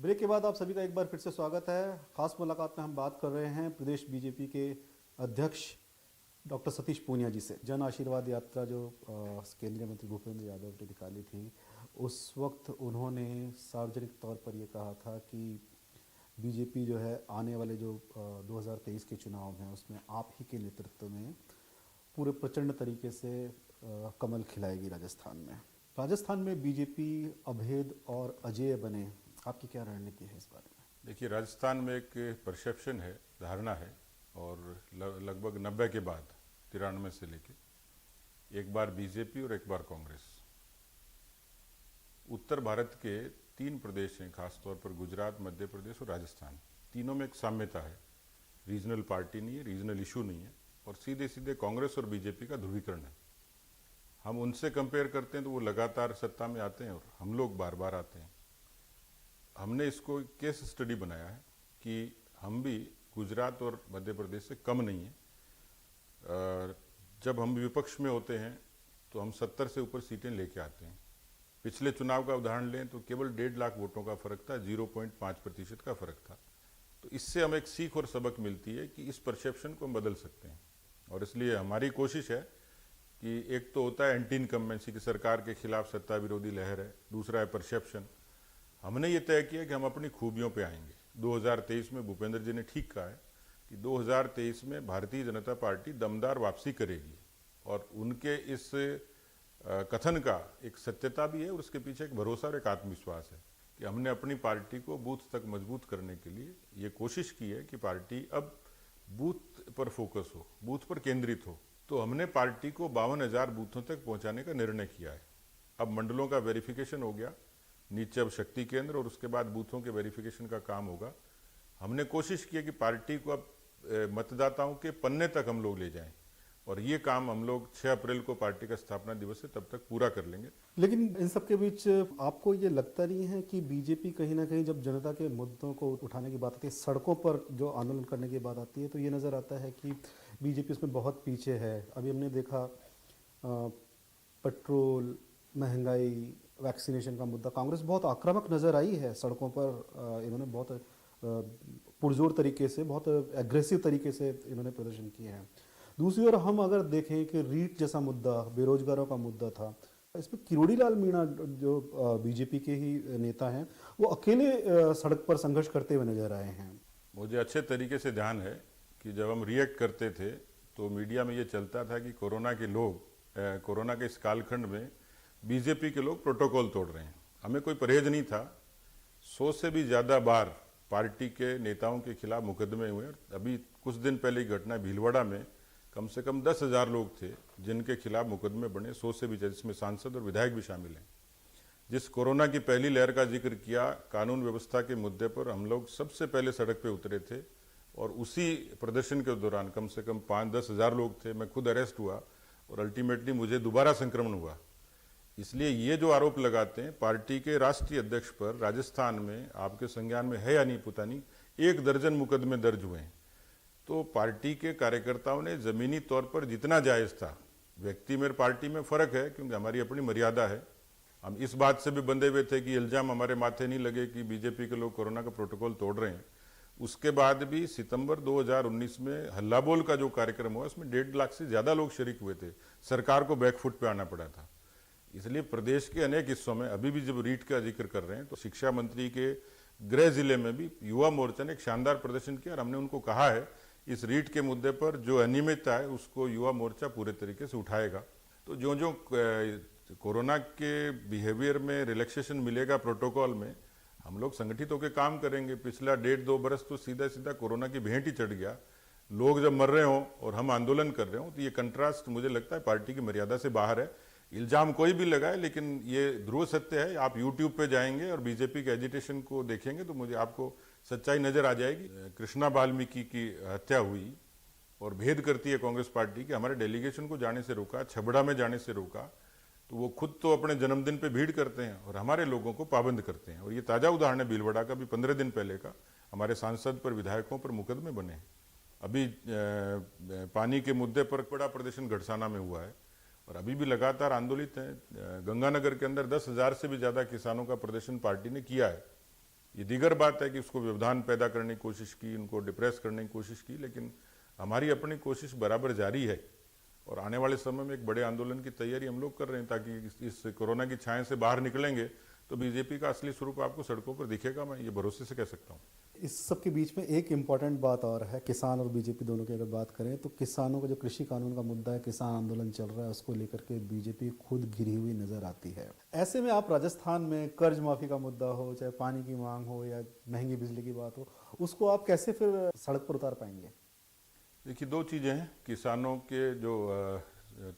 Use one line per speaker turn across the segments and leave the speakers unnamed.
Break के बाद आप सभी का एक बार फिर से स्वागत है। खास मुलाकात में हम बात कर रहे हैं प्रदेश बीजेपी के अध्यक्ष डॉक्टर सतीश पूनिया जी से। जन आशीर्वाद यात्रा जो केंद्रीय मंत्री भूपेंद्र यादव ने निकाली थी, उस वक्त उन्होंने सार्वजनिक तौर पर ये कहा था कि बीजेपी जो है आने वाले जो 2023 के चुनाव हैं उसमें आप ही के नेतृत्व में पूरे प्रचंड तरीके से कमल खिलाएगी राजस्थान में। राजस्थान में बीजेपी अभेद और अजेय बने, आपकी क्या रणनीति है इस बारे में?
देखिए, राजस्थान में एक परसेप्शन है, धारणा है, और लगभग 90 के बाद 93 से लेके एक बार बीजेपी और एक बार कांग्रेस। उत्तर भारत के 3 प्रदेश हैं, खासतौर पर गुजरात, मध्य प्रदेश और राजस्थान। तीनों में एक साम्यता है, रीजनल पार्टी नहीं है, रीजनल इशू नहीं है, और सीधे सीधे कांग्रेस और बीजेपी का ध्रुवीकरण है। हम उनसे कंपेयर करते हैं तो वो लगातार सत्ता में आते हैं और हम लोग बार बार आते हैं। हमने इसको केस स्टडी बनाया है कि हम भी गुजरात और मध्य प्रदेश से कम नहीं हैं। जब हम विपक्ष में होते हैं तो हम 70 से ऊपर सीटें लेके आते हैं। पिछले चुनाव का उदाहरण लें तो केवल 1.5 लाख वोटों का फर्क था, 0.5% का फर्क था। तो इससे हमें एक सीख और सबक मिलती है कि इस परसेप्शन को हम बदल सकते हैं। और इसलिए हमारी कोशिश है कि एक तो होता है एंटी इनकम्बेंसी की, सरकार के खिलाफ सत्ता विरोधी लहर है, दूसरा है परसेप्शन। हमने ये तय किया कि हम अपनी खूबियों पे आएंगे। 2023 में भूपेंद्र जी ने ठीक कहा है कि 2023 में भारतीय जनता पार्टी दमदार वापसी करेगी, और उनके इस कथन का एक सत्यता भी है और उसके पीछे एक भरोसा और एक आत्मविश्वास है कि हमने अपनी पार्टी को बूथ तक मजबूत करने के लिए ये कोशिश की है कि पार्टी अब बूथ पर फोकस हो, बूथ पर केंद्रित हो। तो हमने पार्टी को 52,000 बूथों तक पहुंचाने का निर्णय किया है। अब मंडलों का वेरिफिकेशन हो गया, नीचे अब शक्ति केंद्र और उसके बाद बूथों के वेरिफिकेशन का काम होगा। हमने कोशिश की है कि पार्टी को अब मतदाताओं के पन्ने तक हम लोग ले जाएं, और ये काम हम लोग 6 अप्रैल को पार्टी का स्थापना दिवस है तब तक पूरा कर लेंगे।
लेकिन इन सब के बीच आपको ये लगता नहीं है कि बीजेपी कहीं ना कहीं जब जनता के मुद्दों को उठाने की बात आती है, सड़कों पर जो आंदोलन करने की बात आती है, तो ये नज़र आता है कि बीजेपी उसमें बहुत पीछे है। अभी हमने देखा पेट्रोल, महंगाई, वैक्सीनेशन का मुद्दा, कांग्रेस बहुत आक्रामक नज़र आई है सड़कों पर। इन्होंने बहुत पुरजोर तरीके से, बहुत एग्रेसिव तरीके से इन्होंने प्रदर्शन किए हैं। दूसरी ओर हम अगर देखें कि रीट जैसा मुद्दा, बेरोजगारों का मुद्दा था, इसमें किरोड़ी लाल मीणा जो बीजेपी के ही नेता हैं, वो अकेले सड़क पर संघर्ष करते हुए नजर आए हैं।
मुझे अच्छे तरीके से ध्यान है कि जब हम रिएक्ट करते थे तो मीडिया में ये चलता था कि कोरोना के इस कालखंड में बीजेपी के लोग प्रोटोकॉल तोड़ रहे हैं। हमें कोई परहेज नहीं था। 100 से भी ज़्यादा बार पार्टी के नेताओं के खिलाफ मुकदमे हुए। अभी कुछ दिन पहले की घटना, भीलवाड़ा में कम से कम 10,000 लोग थे जिनके खिलाफ मुकदमे बने, 100 से भी ज़्यादा, जिसमें सांसद और विधायक भी शामिल हैं। जिस कोरोना की पहली लहर का जिक्र किया, कानून व्यवस्था के मुद्दे पर हम लोग सबसे पहले सड़क पे उतरे थे, और उसी प्रदर्शन के दौरान कम से कम 5-10 हज़ार लोग थे। मैं खुद अरेस्ट हुआ और अल्टीमेटली मुझे दोबारा संक्रमण हुआ। इसलिए ये जो आरोप लगाते हैं पार्टी के राष्ट्रीय अध्यक्ष पर, राजस्थान में आपके संज्ञान में है या नहीं पता नहीं, 1 दर्जन मुकदमे दर्ज हुए हैं। तो पार्टी के कार्यकर्ताओं ने जमीनी तौर पर जितना जायज़ था, व्यक्ति में पार्टी में फ़र्क है क्योंकि हमारी अपनी मर्यादा है, हम इस बात से भी बंधे हुए थे कि इल्ज़ाम हमारे माथे नहीं लगे कि बीजेपी के लोग कोरोना का प्रोटोकॉल तोड़ रहे हैं। उसके बाद भी सितंबर 2019 में हल्ला बोल का जो कार्यक्रम हुआ, उसमें 1.5 लाख से ज़्यादा लोग शरीक हुए थे। सरकार को बैकफुट पे आना पड़ा था। इसलिए प्रदेश के अनेक हिस्सों में अभी भी जब रीट का जिक्र कर रहे हैं तो शिक्षा मंत्री के गृह जिले में भी युवा मोर्चा ने एक शानदार प्रदर्शन किया, और हमने उनको कहा है इस रीट के मुद्दे पर जो अनियमितता है उसको युवा मोर्चा पूरे तरीके से उठाएगा। तो जो जो कोरोना के बिहेवियर में रिलैक्सेशन मिलेगा प्रोटोकॉल में, हम लोग संगठित होकर काम करेंगे। पिछला 1.5-2 बरस तो सीधा सीधा कोरोना की भेंट ही चढ़ गया। लोग जब मर रहे हों और हम आंदोलन कर रहे हों, तो ये कंट्रास्ट मुझे लगता है पार्टी की मर्यादा से बाहर है। इल्जाम कोई भी लगाए, लेकिन ये ध्रुव सत्य है। आप यूट्यूब पे जाएंगे और बीजेपी के एजिटेशन को देखेंगे तो मुझे आपको सच्चाई नजर आ जाएगी। कृष्णा वाल्मीकि की हत्या हुई और भेद करती है कांग्रेस पार्टी कि हमारे डेलीगेशन को जाने से रोका, छबड़ा में जाने से रोका। तो वो खुद तो अपने जन्मदिन पे भीड़ करते हैं और हमारे लोगों को पाबंद करते हैं। और ये ताज़ा उदाहरण है भीलवाड़ा का भी, 15 दिन पहले का। हमारे सांसद पर, विधायकों पर मुकदमे बने हैं। अभी पानी के मुद्दे पर बड़ा प्रदर्शन घड़साना में हुआ है और अभी भी लगातार आंदोलित हैं। गंगानगर के अंदर 10,000 से भी ज़्यादा किसानों का प्रदर्शन पार्टी ने किया है। ये दीगर बात है कि उसको व्यवधान पैदा करने की कोशिश की, उनको डिप्रेस करने की कोशिश की, लेकिन हमारी अपनी कोशिश बराबर जारी है और आने वाले समय में एक बड़े आंदोलन की तैयारी हम लोग कर रहे हैं ताकि इस कोरोना की छाया से बाहर निकलेंगे तो बीजेपी का असली स्वरूप आपको सड़कों पर दिखेगा, मैं ये भरोसे से कह सकता हूँ।
इस सब के बीच में एक इम्पॉर्टेंट बात और है, किसान और बीजेपी दोनों की अगर बात करें तो किसानों का जो कृषि कानून का मुद्दा है, किसान आंदोलन चल रहा है, उसको लेकर के बीजेपी खुद घिरी हुई नजर आती है। ऐसे में आप राजस्थान में कर्ज माफी का मुद्दा हो, चाहे पानी की मांग हो या महंगी बिजली की बात हो, उसको आप कैसे फिर सड़क पर उतार पाएंगे?
देखिए, दो चीज़ें हैं। किसानों के जो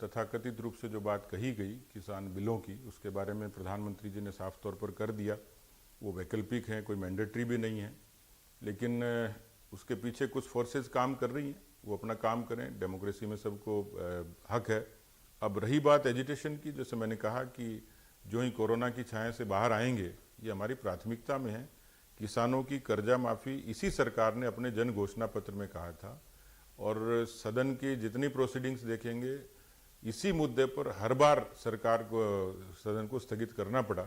तथाकथित रूप से जो बात कही गई किसान बिलों की, उसके बारे में प्रधानमंत्री जी ने साफ तौर पर कर दिया, वो वैकल्पिक हैं, कोई मैंडेटरी भी नहीं है, लेकिन उसके पीछे कुछ फोर्सेस काम कर रही हैं, वो अपना काम करें, डेमोक्रेसी में सबको हक है। अब रही बात एजिटेशन की, जैसे मैंने कहा कि जो ही कोरोना की छाया से बाहर आएंगे, ये हमारी प्राथमिकता में है। किसानों की कर्जा माफ़ी इसी सरकार ने अपने जन घोषणा पत्र में कहा था और सदन की जितनी प्रोसीडिंग्स देखेंगे इसी मुद्दे पर हर बार सरकार को, सदन को स्थगित करना पड़ा।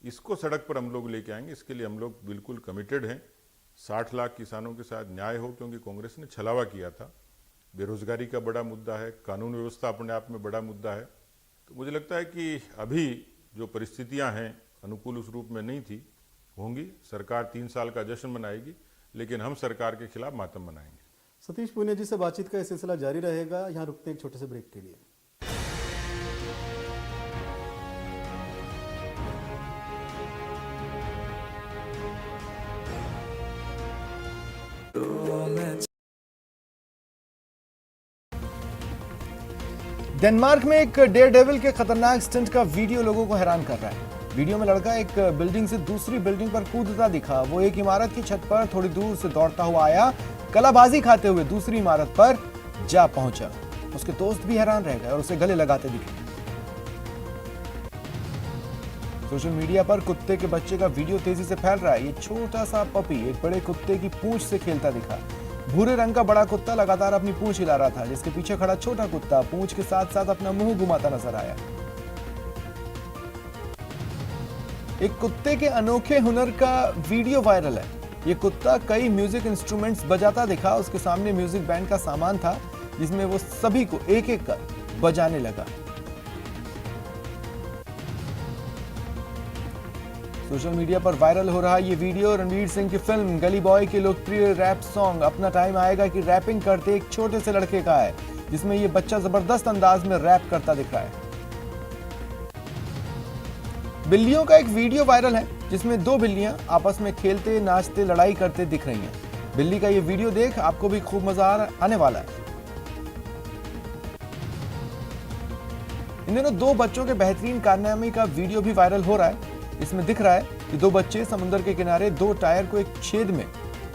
इसको सड़क पर हम लोग लेके आएंगे, इसके लिए हम लोग बिल्कुल कमिटेड हैं। 60 लाख किसानों के साथ न्याय हो, क्योंकि कांग्रेस ने छलावा किया था। बेरोजगारी का बड़ा मुद्दा है, कानून व्यवस्था अपने आप में बड़ा मुद्दा है। तो मुझे लगता है कि अभी जो परिस्थितियां हैं अनुकूल उस रूप में नहीं थी, होंगी। सरकार 3 साल का जश्न मनाएगी, लेकिन हम सरकार के खिलाफ मातम मनाएंगे।
सतीश पूनिया जी से बातचीत का सिलसिला जारी रहेगा। यहाँ रुकते हैं एक छोटे से ब्रेक के लिए।
डेनमार्क में एक डेयर डेविल के खतरनाक स्टंट का वीडियो लोगों को हैरान कर रहा है। वीडियो में लड़का एक बिल्डिंग से दूसरी बिल्डिंग पर कूदता दिखा। वो एक इमारत की छत पर थोड़ी दूर से दौड़ता हुआ आया, कलाबाजी खाते हुए दूसरी इमारत पर जा पहुंचा। उसके दोस्त भी हैरान रह गए और उसे गले लगाते दिखे। सोशल मीडिया पर कुत्ते के बच्चे का वीडियो तेजी से फैल रहा है। ये छोटा सा पपी एक बड़े कुत्ते की पूंछ से खेलता दिखा। भूरे रंग का बड़ा कुत्ता लगातार अपनी पूंछ हिला रहा था, जिसके पीछे खड़ा छोटा कुत्ता पूंछ के साथ साथ अपना मुंह घुमाता नजर आया। एक कुत्ते के अनोखे हुनर का वीडियो वायरल है। ये कुत्ता कई म्यूजिक इंस्ट्रूमेंट्स बजाता दिखा। उसके सामने म्यूजिक बैंड का सामान था, जिसमें वो सभी को एक एक कर बजाने लगा। सोशल मीडिया पर वायरल हो रहा ये वीडियो रणवीर सिंह की फिल्म गली बॉय के लोकप्रिय रैप सॉन्ग अपना टाइम आएगा की रैपिंग करते एक छोटे से लड़के का है, जिसमें ये बच्चा जबरदस्त अंदाज में रैप करता दिख रहा है। बिल्लियों का एक वीडियो वायरल है, जिसमें 2 बिल्लियां आपस में खेलते, नाचते, लड़ाई करते दिख रही हैं। बिल्ली का ये वीडियो देख आपको भी खूब मजा आने वाला है। इन दिनों 2 बच्चों के बेहतरीन कारनामे का वीडियो भी वायरल हो रहा है। इसमें दिख रहा है कि 2 बच्चे समुद्र के किनारे 2 टायर को एक छेद में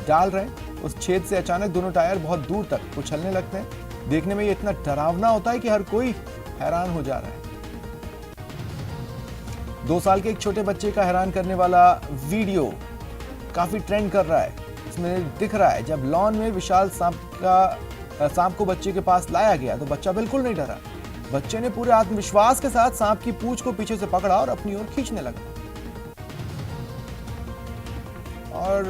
डाल रहे हैं। उस छेद से अचानक दोनों टायर बहुत दूर तक उछलने लगते हैं। देखने में ये इतना डरावना होता है कि हर कोई हैरान हो जा रहा है। 2 साल के एक छोटे बच्चे का हैरान करने वाला वीडियो काफी ट्रेंड कर रहा है। इसमें दिख रहा है जब लॉन में विशाल सांप को बच्चे के पास लाया गया तो बच्चा बिल्कुल नहीं डरा। बच्चे ने पूरे आत्मविश्वास के साथ सांप की पूंछ को पीछे से पकड़ा और अपनी ओर खींचने लगा। और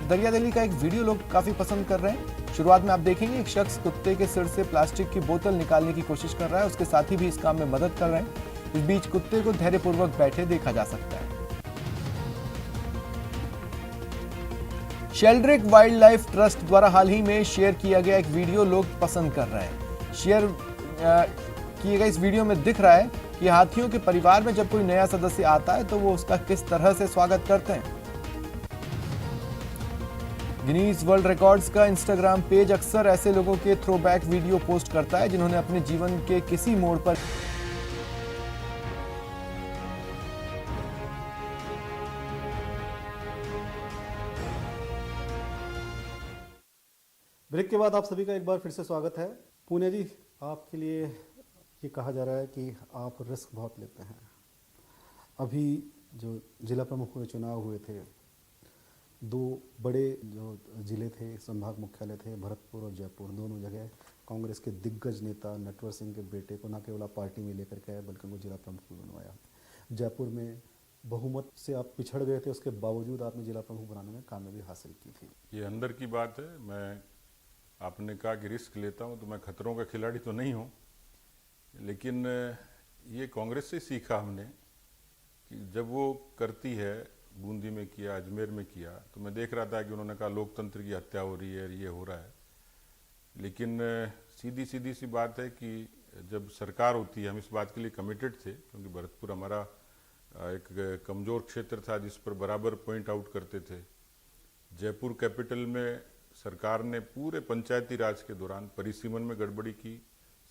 दरियादिली का एक वीडियो लोग काफी पसंद कर रहे हैं। शुरुआत में आप देखेंगे एक शख्स कुत्ते के सिर से प्लास्टिक की बोतल निकालने की कोशिश कर रहा है। उसके साथी भी इस काम में मदद कर रहे हैं। इस बीच कुत्ते को धैर्यपूर्वक बैठे देखा जा सकता है। शेल्ड्रिक वाइल्ड लाइफ ट्रस्ट द्वारा हाल ही में शेयर किया गया एक वीडियो लोग पसंद कर रहे हैं। शेयर किए गए इस वीडियो में दिख रहा है कि हाथियों के परिवार में जब कोई नया सदस्य आता है तो वो उसका किस तरह से स्वागत करते हैं। गिनीज वर्ल्ड रिकॉर्ड्स का इंस्टाग्राम पेज अक्सर ऐसे लोगों के थ्रोबैक वीडियो पोस्ट करता है जिन्होंने अपने जीवन के किसी मोड़ पर
ब्रेक के बाद आप सभी का एक बार फिर से स्वागत है। पूनिया जी, आपके लिए ये कहा जा रहा है कि आप रिस्क बहुत लेते हैं। अभी जो जिला प्रमुखों के चुनाव हुए थे, 2 बड़े जो जिले थे, संभाग मुख्यालय थे, भरतपुर और जयपुर, दोनों जगह कांग्रेस के दिग्गज नेता नटवर सिंह के बेटे को न केवल पार्टी में लेकर के आए बल्कि उनको जिला प्रमुख भी बनवाया। जयपुर में बहुमत से आप पिछड़ गए थे, उसके बावजूद आपने जिला प्रमुख बनाने में कामयाबी हासिल की थी।
ये अंदर की बात है। मैं आपने कहा कि रिस्क लेता हूँ, तो मैं खतरों का खिलाड़ी तो नहीं हूँ, लेकिन ये कांग्रेस से सीखा हमने कि जब वो करती है, बूंदी में किया, अजमेर में किया, तो मैं देख रहा था कि उन्होंने कहा लोकतंत्र की हत्या हो रही है, ये हो रहा है। लेकिन सीधी सीधी सी बात है कि जब सरकार होती है, हम इस बात के लिए कमिटेड थे, क्योंकि भरतपुर हमारा एक कमज़ोर क्षेत्र था जिस पर बराबर पॉइंट आउट करते थे। जयपुर कैपिटल में सरकार ने पूरे पंचायती राज के दौरान परिसीमन में गड़बड़ी की,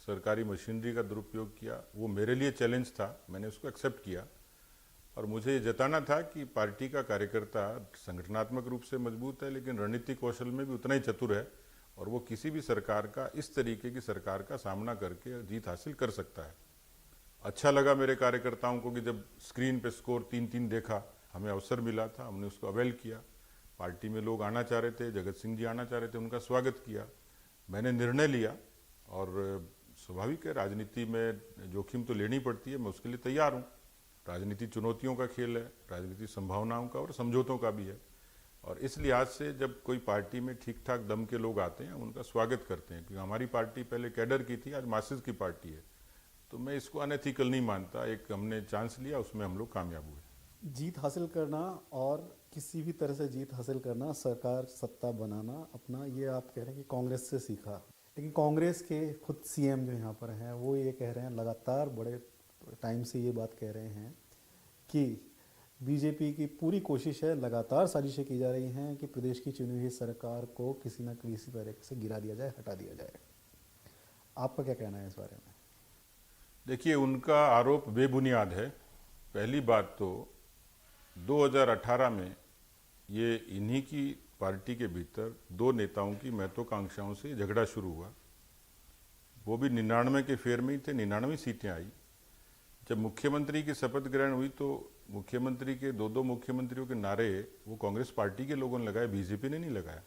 सरकारी मशीनरी का दुरुपयोग किया। वो मेरे लिए चैलेंज था, मैंने उसको एक्सेप्ट किया और मुझे ये जताना था कि पार्टी का कार्यकर्ता संगठनात्मक रूप से मजबूत है, लेकिन रणनीतिक कौशल में भी उतना ही चतुर है और वो किसी भी सरकार का, इस तरीके की सरकार का सामना करके जीत हासिल कर सकता है। अच्छा लगा मेरे कार्यकर्ताओं को कि जब स्क्रीन पे स्कोर 3-3 देखा, हमें अवसर मिला था, हमने उसको अवेल किया। पार्टी में लोग आना चाह रहे थे, जगत सिंह जी आना चाह रहे थे, उनका स्वागत किया। मैंने निर्णय लिया और स्वाभाविक है, राजनीति में जोखिम तो लेनी पड़ती है, मैं उसके लिए तैयार हूँ। राजनीति चुनौतियों का खेल है, राजनीति संभावनाओं का और समझौतों का भी है, और इस लिहाज से जब कोई पार्टी में ठीक ठाक दम के लोग आते हैं, उनका स्वागत करते हैं। क्योंकि हमारी पार्टी पहले कैडर की थी, आज मासेस की पार्टी है, तो मैं इसको अनएथिकल नहीं मानता। एक हमने चांस लिया, उसमें हम लोग कामयाब हुए।
जीत हासिल करना और किसी भी तरह से जीत हासिल करना, सरकार सत्ता बनाना अपना, ये आप कह रहे हैं कि कांग्रेस से सीखा। लेकिन कांग्रेस के खुद सीएम जो यहाँ पर हैं, वो ये कह रहे हैं, लगातार बड़े टाइम से ये बात कह रहे हैं कि बीजेपी की पूरी कोशिश है, लगातार साजिशें की जा रही हैं कि प्रदेश की चुनी हुई सरकार को किसी न किसी तरीके से गिरा दिया जाए, हटा दिया जाए। आपका क्या कहना है इस बारे में?
देखिए, उनका आरोप बेबुनियाद है। पहली बात तो 2018 में ये इन्हीं की पार्टी के भीतर दो नेताओं की महत्वाकांक्षाओं से झगड़ा शुरू हुआ। वो भी 99 के फेर में ही थे, 99 सीटें आई। जब मुख्यमंत्री की शपथ ग्रहण हुई तो मुख्यमंत्री के दो मुख्यमंत्रियों के नारे वो कांग्रेस पार्टी के लोगों ने लगाए, बीजेपी ने नहीं लगाया।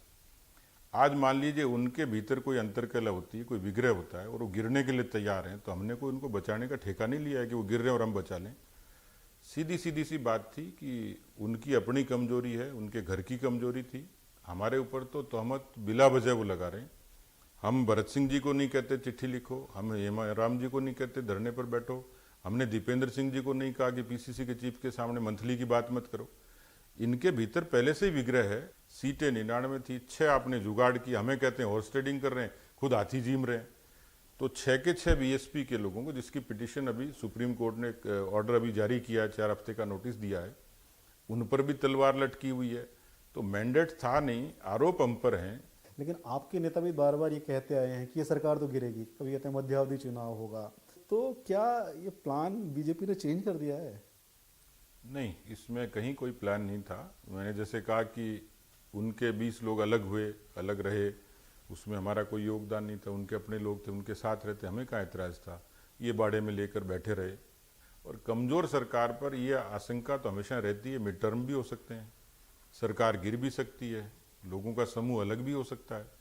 आज मान लीजिए उनके भीतर कोई अंतर्कलह होती है, कोई विग्रह होता है और वो गिरने के लिए तैयार हैं, तो हमने कोई उनको बचाने का ठेका नहीं लिया है कि वो गिर रहे हैं और हम बचा लें। सीधी सीधी सी बात थी कि उनकी अपनी कमजोरी है, उनके घर की कमजोरी थी। हमारे ऊपर तो तहमत बिला वजह वो लगा रहे हैं। हम भरत सिंह जी को नहीं कहते चिट्ठी लिखो, हम हेमाराम जी को नहीं कहते धरने पर बैठो, हमने दीपेंद्र सिंह जी को नहीं कहा कि पीसीसी के चीफ के सामने मंथली की बात मत करो। इनके भीतर पहले से ही विग्रह है। सीटें 99 थी, 6 आपने जुगाड़ की, हमें कहते हैं हॉर्स ट्रेडिंग कर रहे हैं, खुद हाथी जीम रहे हैं। तो 6 के 6 बीएसपी के लोगों को, जिसकी पिटीशन अभी सुप्रीम कोर्ट ने ऑर्डर अभी जारी किया है, 4 हफ्ते का नोटिस दिया है, उन पर भी तलवार लटकी हुई है। तो मैंडेट था नहीं, आरोप हम पर हैं।
लेकिन आपके नेता भी बार बार ये कहते आए हैं कि ये सरकार तो गिरेगी, कभी कहते हैं मध्यावधि चुनाव होगा। तो क्या ये प्लान बीजेपी ने चेंज कर दिया है?
नहीं, इसमें कहीं कोई प्लान नहीं था। मैंने जैसे कहा कि उनके 20 लोग अलग हुए, अलग रहे, उसमें हमारा कोई योगदान नहीं था। उनके अपने लोग थे, उनके साथ रहते, हमें क्या एतराज़ था। ये बाड़े में लेकर बैठे रहे। और कमज़ोर सरकार पर यह आशंका तो हमेशा रहती है, मिड टर्म भी हो सकते हैं, सरकार गिर भी सकती है, लोगों का समूह अलग भी हो सकता है।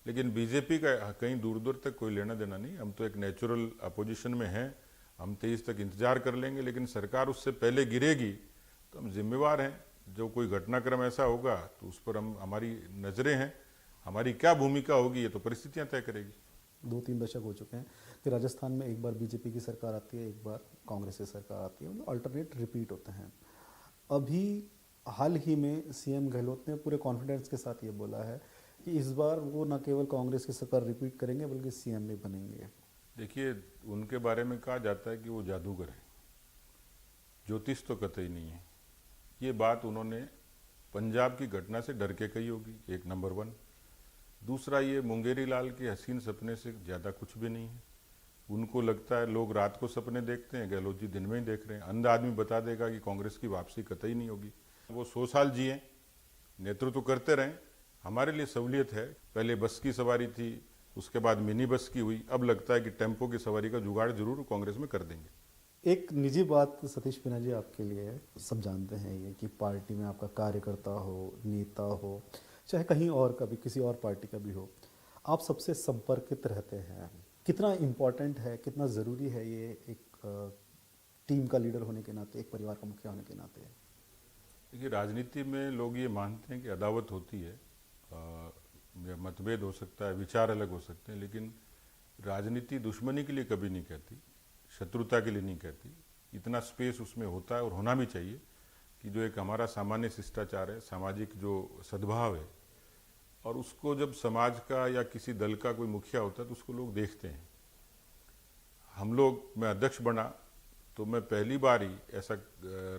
लेकिन बीजेपी का कहीं दूर दूर तक कोई लेना देना नहीं। हम तो एक नेचुरल अपोजिशन में हैं, हम 23 तक इंतजार कर लेंगे, लेकिन सरकार उससे पहले गिरेगी तो हम जिम्मेवार हैं। जो कोई घटनाक्रम ऐसा होगा तो उस पर हमारी नज़रें हैं, हमारी क्या भूमिका होगी ये तो परिस्थितियां तय करेगी।
2-3 दशक हो चुके हैं कि राजस्थान में एक बार बीजेपी की सरकार आती है, एक बार कांग्रेस की सरकार आती है, मतलब अल्टरनेट रिपीट होते हैं। अभी हाल ही में सीएम गहलोत ने पूरे कॉन्फिडेंस के साथ ये बोला है कि इस बार वो न केवल कांग्रेस की सरकार रिपीट करेंगे बल्कि सीएम भी बनेंगे।
देखिए, उनके बारे में कहा जाता है कि वो जादूगर है, ज्योतिष तो कतई नहीं है। ये बात उन्होंने पंजाब की घटना से डर के कही होगी, एक नंबर 1। दूसरा, ये मुंगेरी लाल के हसीन सपने से ज़्यादा कुछ भी नहीं है। उनको लगता है लोग रात को सपने देखते हैं, गहलोत जी दिन में ही देख रहे हैं। अंधा आदमी बता देगा कि कांग्रेस की वापसी कतई नहीं होगी। वो 100 साल जिए, नेतृत्व करते रहें, हमारे लिए सहूलियत है। पहले बस की सवारी थी, उसके बाद मिनी बस की हुई, अब लगता है कि टेम्पो की सवारी का जुगाड़ जरूर कांग्रेस में कर देंगे।
एक निजी बात सतीश पूनिया जी आपके लिए है, सब जानते हैं ये कि पार्टी में आपका कार्यकर्ता हो, नेता हो, चाहे कहीं और का भी, किसी और पार्टी का भी हो, आप सबसे संपर्कित रहते हैं। कितना इम्पोर्टेंट है, कितना ज़रूरी है ये एक टीम का लीडर होने के नाते, एक परिवार का मुखिया होने के नाते?
देखिए, राजनीति में लोग ये मानते हैं कि अदावत होती है, या मतभेद हो सकता है, विचार अलग हो सकते हैं, लेकिन राजनीति दुश्मनी के लिए कभी नहीं कहती, शत्रुता के लिए नहीं कहती। इतना स्पेस उसमें होता है और होना भी चाहिए कि जो एक हमारा सामान्य शिष्टाचार है, सामाजिक जो सद्भाव है, और उसको जब समाज का या किसी दल का कोई मुखिया होता है तो उसको लोग देखते हैं। हम लोग, मैं अध्यक्ष बना तो मैं पहली बार ही ऐसा,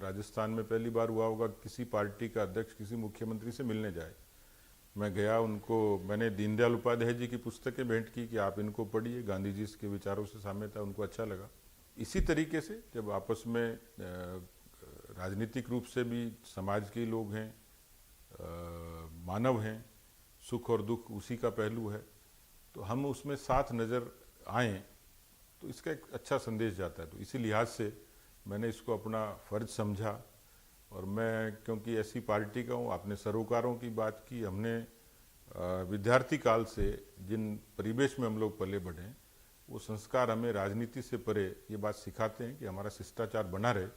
राजस्थान में पहली बार हुआ होगा किसी पार्टी का अध्यक्ष किसी मुख्यमंत्री से मिलने जाए। मैं गया, उनको मैंने दीनदयाल उपाध्याय जी की पुस्तकें भेंट की कि आप इनको पढ़िए, गांधी जी के विचारों से साम्य था, उनको अच्छा लगा। इसी तरीके से जब आपस में राजनीतिक रूप से भी समाज के लोग हैं, मानव हैं, सुख और दुख उसी का पहलू है, तो हम उसमें साथ नज़र आएँ तो इसका एक अच्छा संदेश जाता है। तो इसी लिहाज से मैंने इसको अपना फ़र्ज समझा। और मैं, क्योंकि ऐसी पार्टी का हूँ, आपने सरोकारों की बात की, हमने विद्यार्थी काल से जिन परिवेश में हम लोग पले बढ़े हैं, वो संस्कार हमें राजनीति से परे ये बात सिखाते हैं कि हमारा शिष्टाचार बना रहे।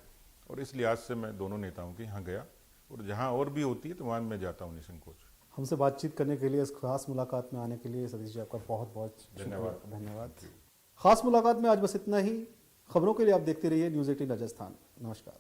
और इस लिहाज से मैं दोनों नेताओं के यहाँ गया, और जहाँ और भी होती है तो वहाँ मैं जाता हूँ निसंकोच।
हमसे बातचीत करने के लिए, इस खास मुलाकात में आने के लिए सतीश जी आपका बहुत बहुत
धन्यवाद।
धन्यवाद। खास मुलाकात में आज बस इतना ही। खबरों के लिए आप देखते रहिए न्यूज़ 18 राजस्थान। नमस्कार।